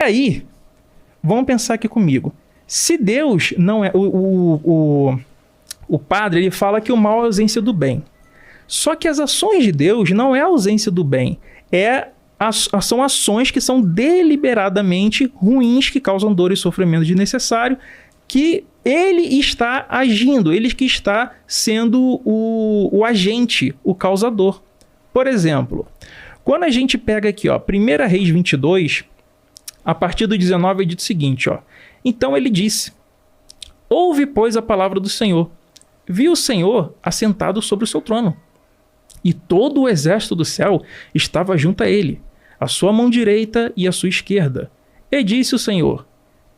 Aí, vamos pensar aqui comigo. Se Deus não é... O padre, ele fala que o mal é a ausência do bem. Só que as ações de Deus não é a ausência do bem. São ações que são deliberadamente ruins, que causam dor e sofrimento desnecessário, que ele está agindo, ele que está sendo o agente, o causador. Por exemplo, quando a gente pega aqui, ó, 1 Reis 22, a partir do 19 é dito o seguinte, ó. Então ele disse: ouve, pois, a palavra do Senhor. Viu o Senhor assentado sobre o seu trono, e todo o exército do céu estava junto a ele, a sua mão direita e a sua esquerda. E disse o Senhor: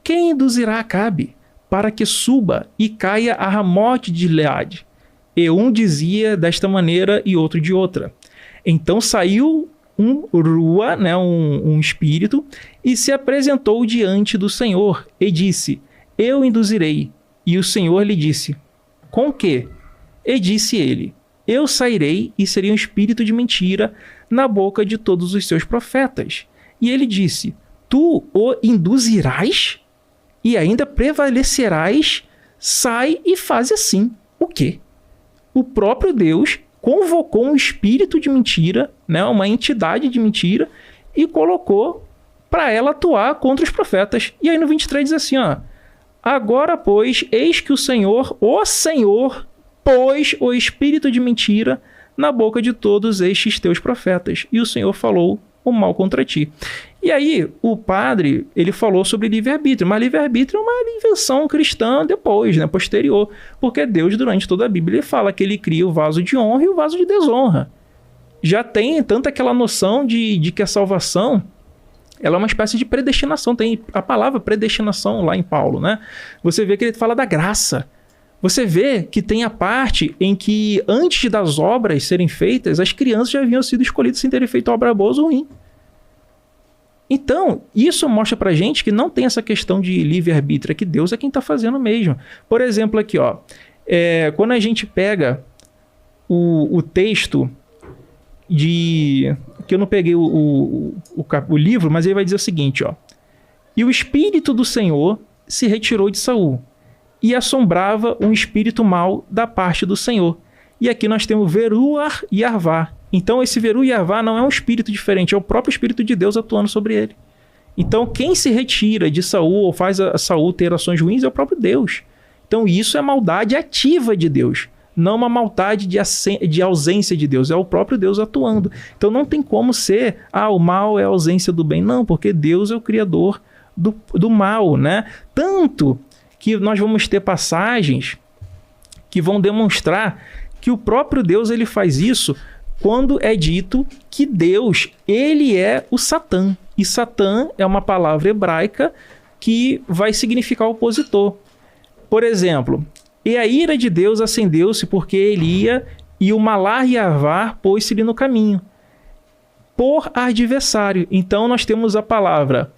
quem induzirá Acabe para que suba e caia a Ramote de Gileade? E um dizia desta maneira e outro de outra. Então saiu um Rua, né, um espírito, e se apresentou diante do Senhor e disse: eu induzirei. E o Senhor lhe disse: com que? E disse ele: eu sairei e serei um espírito de mentira na boca de todos os seus profetas. E ele disse: tu o induzirás e ainda prevalecerás? Sai e faz assim. O quê? O próprio Deus convocou um espírito de mentira, né, uma entidade de mentira, e colocou para ela atuar contra os profetas. E aí no 23 diz assim, ó: agora, pois, eis que o Senhor pôs o espírito de mentira na boca de todos estes teus profetas, e o Senhor falou o mal contra ti. E aí o padre, ele falou sobre livre-arbítrio, mas livre-arbítrio é uma invenção cristã depois, né, posterior, porque Deus, durante toda a Bíblia, ele fala que ele cria o vaso de honra e o vaso de desonra. Já tem tanto aquela noção de que a salvação, ela é uma espécie de predestinação. Tem a palavra predestinação lá em Paulo, né? Você vê que ele fala da graça. Você vê que tem a parte em que, antes das obras serem feitas, as crianças já haviam sido escolhidas sem terem feito obra boa ou ruim. Então, isso mostra pra gente que não tem essa questão de livre-arbítrio, é que Deus é quem está fazendo mesmo. Por exemplo, aqui, ó, quando a gente pega o texto que eu não peguei o livro, mas ele vai dizer o seguinte, ó: e o Espírito do Senhor se retirou de Saul, e assombrava um espírito mau da parte do Senhor. E aqui nós temos Veruar e Arvá. Então esse Veru e Arvá não é um espírito diferente, é o próprio Espírito de Deus atuando sobre ele. Então quem se retira de Saul ou faz a Saul ter ações ruins é o próprio Deus. Então isso é maldade ativa de Deus, não uma maldade de ausência de Deus, é o próprio Deus atuando. Então não tem como ser, o mal é a ausência do bem, não, porque Deus é o criador do mal, né? Tanto que nós vamos ter passagens que vão demonstrar que o próprio Deus, ele faz isso quando é dito que Deus, ele é o Satã. E Satã é uma palavra hebraica que vai significar opositor. Por exemplo, e a ira de Deus acendeu-se porque ele ia, e o Malar e Arvar pôs-se-lhe no caminho, por adversário. Então nós temos a palavra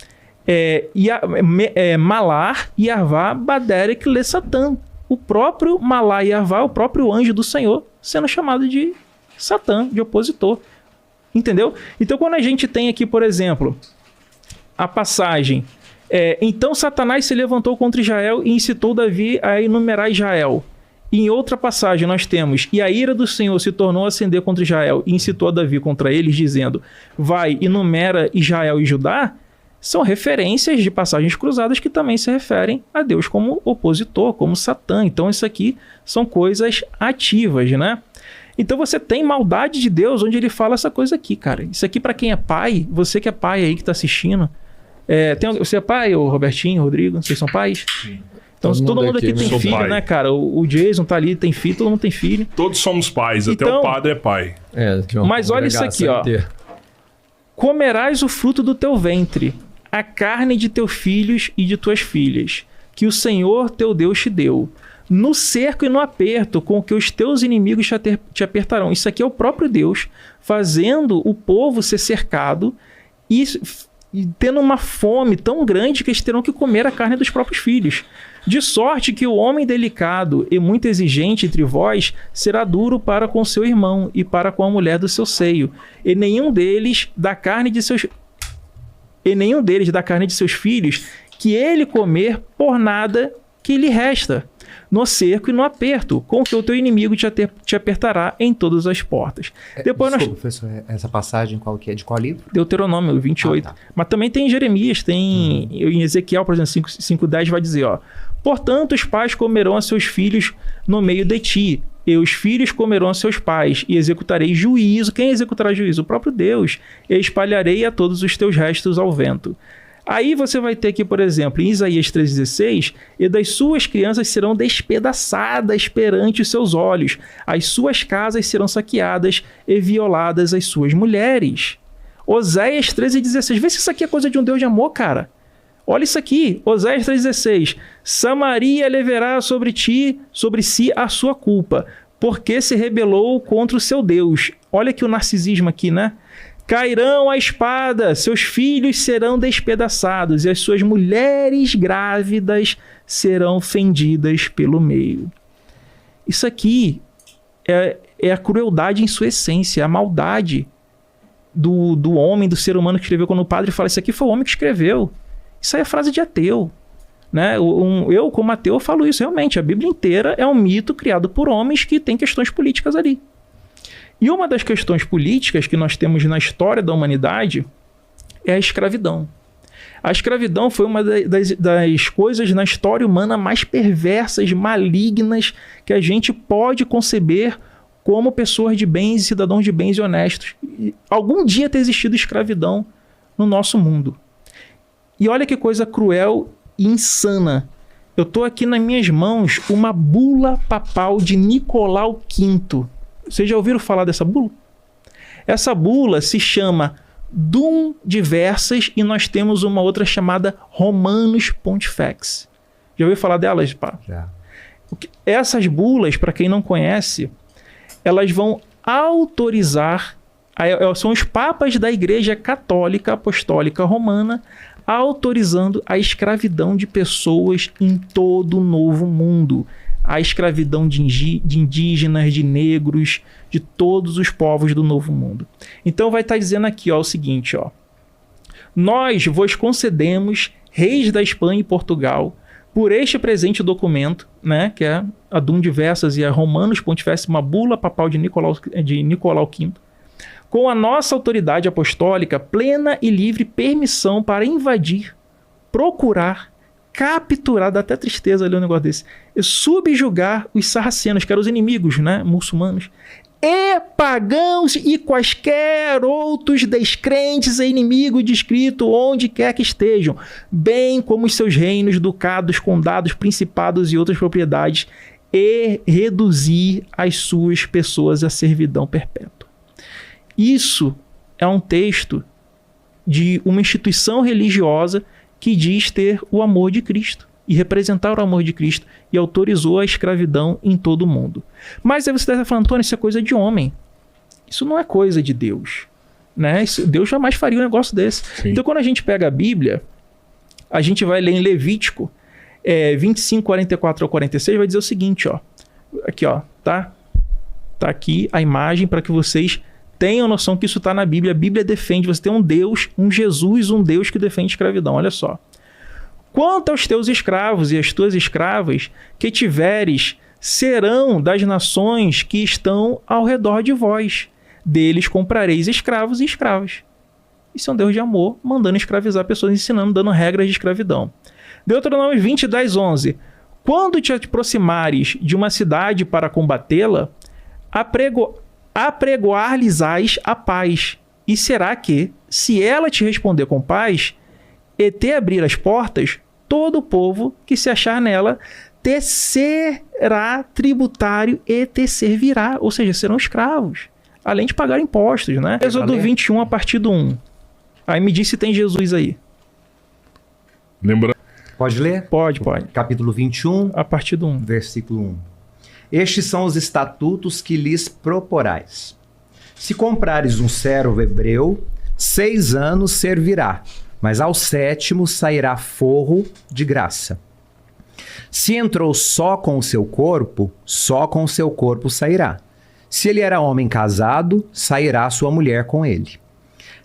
Malar e Arvar Baderek le Satã. O próprio Malar e Arvar, o próprio anjo do Senhor, sendo chamado de Satã, de opositor. Entendeu? Então quando a gente tem aqui, por exemplo, a passagem: então Satanás se levantou contra Israel e incitou Davi a enumerar Israel. E em outra passagem nós temos: e a ira do Senhor se tornou a acender contra Israel e incitou a Davi contra eles, dizendo: vai, enumera Israel e Judá. São referências de passagens cruzadas que também se referem a Deus como opositor, como Satã. Então isso aqui são coisas ativas, né? Então você tem maldade de Deus onde ele fala essa coisa aqui, cara. Isso aqui para quem é pai, você que é pai aí que está assistindo. Você é pai, o Robertinho, o Rodrigo, vocês são pais? Sim. Então todo mundo aqui tem filho, pai, né, cara? O Jason tá ali, tem filho, todo mundo tem filho. Todos somos pais, então, até o padre é pai. Mas olha isso aqui, ó. Comerás o fruto do teu ventre, a carne de teus filhos e de tuas filhas, que o Senhor teu Deus te deu, no cerco e no aperto com que os teus inimigos te apertarão. Isso aqui é o próprio Deus fazendo o povo ser cercado e tendo uma fome tão grande que eles terão que comer a carne dos próprios filhos. De sorte que o homem delicado e muito exigente entre vós será duro para com seu irmão e para com a mulher do seu seio, e nenhum deles da carne de seus... e nenhum deles da carne de seus filhos, que ele comer por nada que lhe resta, no cerco e no aperto, com que o teu inimigo te apertará em todas as portas. Depois Desculpa, professor, essa passagem qual que é? De qual livro? Deuteronômio 28. Tá. Mas também tem em Jeremias, tem em Ezequiel, por exemplo, 5:10 vai dizer, ó, portanto os pais comerão a seus filhos no meio de ti, e os filhos comerão a seus pais, e executarei juízo. Quem executará juízo? O próprio Deus. E espalharei a todos os teus restos ao vento. Aí você vai ter aqui, por exemplo, em Isaías 3,16, e das suas crianças serão despedaçadas perante os seus olhos, as suas casas serão saqueadas e violadas as suas mulheres. Oséias 13,16, vê se isso aqui é coisa de um Deus de amor, cara. Olha isso aqui, Oséias 3,16, Samaria levará sobre si a sua culpa, porque se rebelou contra o seu Deus. Olha aqui o narcisismo aqui, né? Cairão a espada, seus filhos serão despedaçados e as suas mulheres grávidas serão fendidas pelo meio. Isso aqui é a crueldade em sua essência, a maldade do homem, do ser humano que escreveu. Quando o padre fala, isso aqui foi o homem que escreveu. Isso aí é frase de ateu. Né? Eu, como ateu, falo isso. Realmente, a Bíblia inteira é um mito criado por homens que têm questões políticas ali. E uma das questões políticas que nós temos na história da humanidade é a escravidão. A escravidão foi uma das coisas na história humana mais perversas, malignas, que a gente pode conceber como pessoas de bens e cidadãos de bens e honestos. E algum dia ter existido escravidão no nosso mundo. E olha que coisa cruel e insana. Eu estou aqui nas minhas mãos uma bula papal de Nicolau V. Vocês já ouviram falar dessa bula? Essa bula se chama Dum Diversas e nós temos uma outra chamada Romanus Pontifex. Já ouviu falar delas, pá? Já. Essas bulas, para quem não conhece, elas vão autorizar, são os papas da Igreja Católica Apostólica Romana, autorizando a escravidão de pessoas em todo o Novo Mundo. A escravidão de indígenas, de negros, de todos os povos do Novo Mundo. Então vai estar dizendo aqui, ó, o seguinte, ó. Nós vos concedemos, reis da Espanha e Portugal, por este presente documento, né, que é a Dum Diversas e a Romanus Pontifex, uma bula papal de Nicolau V, com a nossa autoridade apostólica, plena e livre permissão para invadir, procurar, capturar, dá até tristeza ler um negócio desse, e subjugar os sarracenos, que eram os inimigos, né, muçulmanos, e pagãos e quaisquer outros descrentes e inimigos descritos onde quer que estejam, bem como os seus reinos, ducados, condados, principados e outras propriedades, e reduzir as suas pessoas à servidão perpétua. Isso é um texto de uma instituição religiosa que diz ter o amor de Cristo e representar o amor de Cristo e autorizou a escravidão em todo o mundo. Mas aí você está falando, Antônio, isso é coisa de homem. Isso não é coisa de Deus. Né? Deus jamais faria um negócio desse. Sim. Então, quando a gente pega a Bíblia, a gente vai ler em Levítico 25, 44 ao 46, vai dizer o seguinte, ó. Aqui, ó, tá? Tá aqui a imagem para que vocês tenham noção que isso está na Bíblia. A Bíblia defende, você tem um Deus, um Jesus, um Deus que defende escravidão. Olha só. Quanto aos teus escravos e as tuas escravas que tiveres, serão das nações que estão ao redor de vós. Deles comprareis escravos e escravas. Isso é um Deus de amor, mandando escravizar pessoas, ensinando, dando regras de escravidão. Deuteronômio 20, 10, 11. Quando te aproximares de uma cidade para combatê-la, apregoar-lhes-ás a paz. E será que, se ela te responder com paz, e te abrir as portas, todo o povo que se achar nela te será tributário e te servirá. Ou seja, serão escravos, além de pagar impostos, né? Êxodo 21, a partir do 1. Aí me diz se tem Jesus aí. Lembra? Pode ler? Pode. Capítulo 21, a partir do 1. Versículo 1. Estes são os estatutos que lhes proporais. Se comprares um servo hebreu, 6 anos servirá, mas ao 7º sairá forro de graça. Se entrou só com o seu corpo, só com o seu corpo sairá. Se ele era homem casado, sairá sua mulher com ele.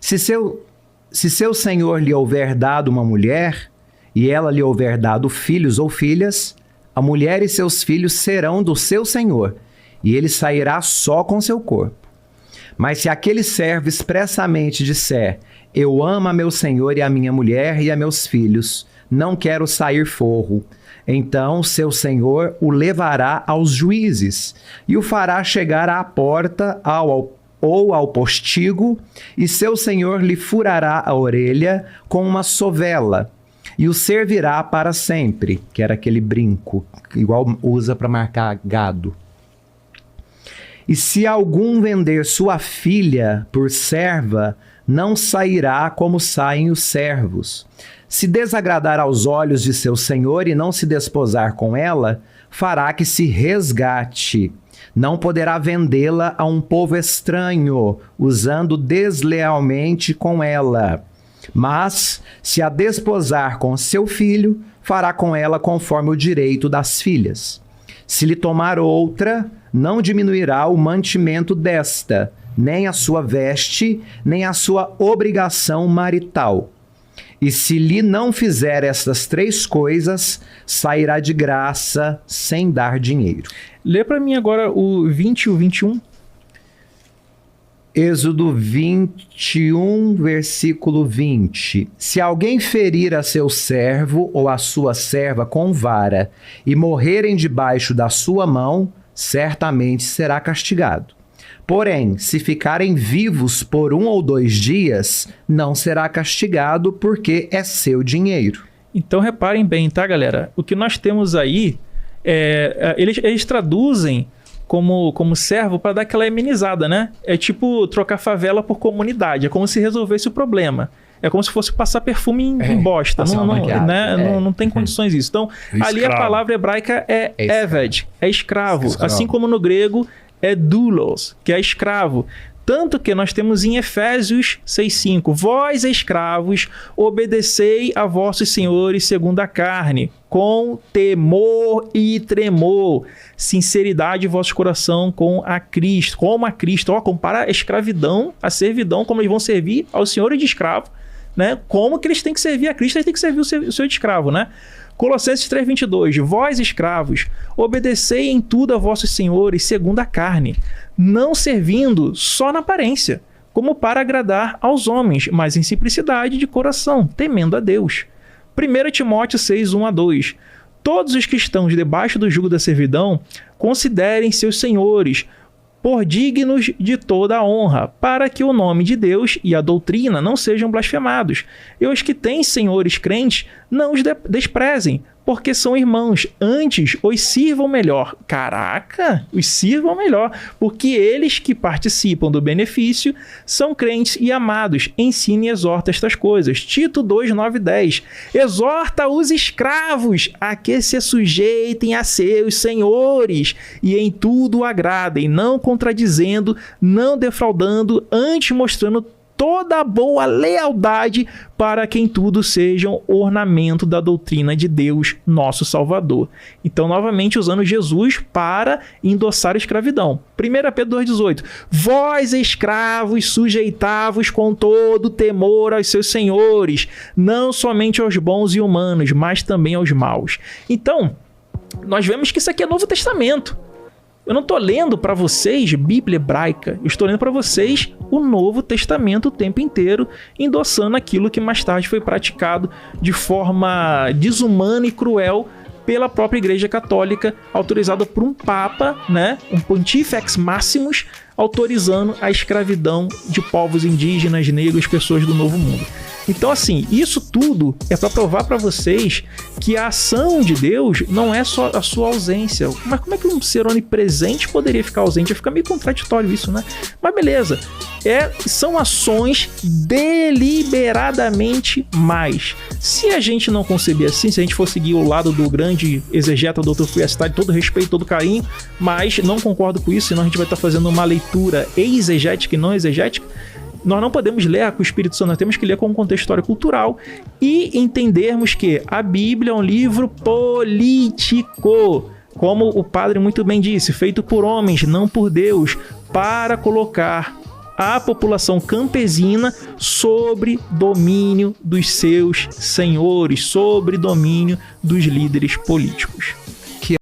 Se seu Se seu senhor lhe houver dado uma mulher, e ela lhe houver dado filhos ou filhas, a mulher e seus filhos serão do seu senhor, e ele sairá só com seu corpo. Mas se aquele servo expressamente disser: eu amo a meu senhor e a minha mulher e a meus filhos, não quero sair forro, então seu senhor o levará aos juízes e o fará chegar à porta ou ao postigo, e seu senhor lhe furará a orelha com uma sovela e o servirá para sempre, que era aquele brinco, igual usa para marcar gado. E se algum vender sua filha por serva, não sairá como saem os servos. Se desagradar aos olhos de seu senhor e não se desposar com ela, fará que se resgate. Não poderá vendê-la a um povo estranho, usando deslealmente com ela. Mas, se a desposar com seu filho, fará com ela conforme o direito das filhas. Se lhe tomar outra, não diminuirá o mantimento desta, nem a sua veste, nem a sua obrigação marital. E se lhe não fizer estas 3 coisas, sairá de graça sem dar dinheiro. Lê para mim agora o 20 e o 21. Êxodo 21, versículo 20. Se alguém ferir a seu servo ou a sua serva com vara e morrerem debaixo da sua mão, certamente será castigado. Porém, se ficarem vivos por 1 ou 2 dias, não será castigado, porque é seu dinheiro. Então reparem bem, tá, galera? O que nós temos aí, eles traduzem como servo para dar aquela amenizada, né? É tipo trocar favela por comunidade, é como se resolvesse o problema. É como se fosse passar perfume em bosta. Não tem condições isso. Então, ali a palavra hebraica é eved, é escravo. Assim como no grego é doulos, que é escravo. Tanto que nós temos em Efésios 6,5: vós, escravos, obedecei a vossos senhores segundo a carne, com temor e tremor, sinceridade de vosso coração com a Cristo. Como a Cristo. Compara a escravidão, a servidão, como eles vão servir aos senhores de escravo, né? Como que eles têm que servir a Cristo, eles têm que servir o seu de escravo, né? Colossenses 3,22: vós, escravos, obedecei em tudo a vossos senhores segundo a carne, não servindo só na aparência, como para agradar aos homens, mas em simplicidade de coração, temendo a Deus. 1 Timóteo 6:1-2: todos os que estão debaixo do jugo da servidão considerem seus senhores por dignos de toda a honra, para que o nome de Deus e a doutrina não sejam blasfemados. E os que têm senhores crentes não os desprezem, porque são irmãos, antes os sirvam melhor. Caraca, os sirvam melhor, porque eles que participam do benefício são crentes e amados. Ensine e exorta estas coisas. Tito 2:9-10: exorta os escravos a que se sujeitem a seus senhores e em tudo agradem, não contradizendo, não defraudando, antes mostrando toda a boa lealdade, para que em tudo sejam ornamento da doutrina de Deus, nosso Salvador. Então, novamente, usando Jesus para endossar a escravidão. 1 Pedro 2,18: vós, escravos, sujeitavos com todo temor aos seus senhores, não somente aos bons e humanos, mas também aos maus. Então, nós vemos que isso aqui é Novo Testamento. Eu não estou lendo para vocês Bíblia hebraica, eu estou lendo para vocês o Novo Testamento o tempo inteiro, endossando aquilo que mais tarde foi praticado de forma desumana e cruel pela própria Igreja Católica, autorizada por um Papa, né, um Pontifex Maximus, autorizando a escravidão de povos indígenas, negros, pessoas do Novo Mundo. Então, assim, isso tudo é para provar para vocês que a ação de Deus não é só a sua ausência. Mas como é que um ser onipresente poderia ficar ausente? Fica meio contraditório isso, né? Mas beleza. São ações deliberadamente mais. Se a gente não conceber assim, se a gente for seguir o lado do grande exegeta Dr. Friestad, todo respeito, todo carinho, mas não concordo com isso, senão a gente vai estar fazendo uma leitura exegética e não exegética. Nós não podemos ler com o Espírito Santo, nós temos que ler com um contexto histórico-cultural e entendermos que a Bíblia é um livro político, como o padre muito bem disse, feito por homens, não por Deus, para colocar a população campesina sobre domínio dos seus senhores, sobre domínio dos líderes políticos.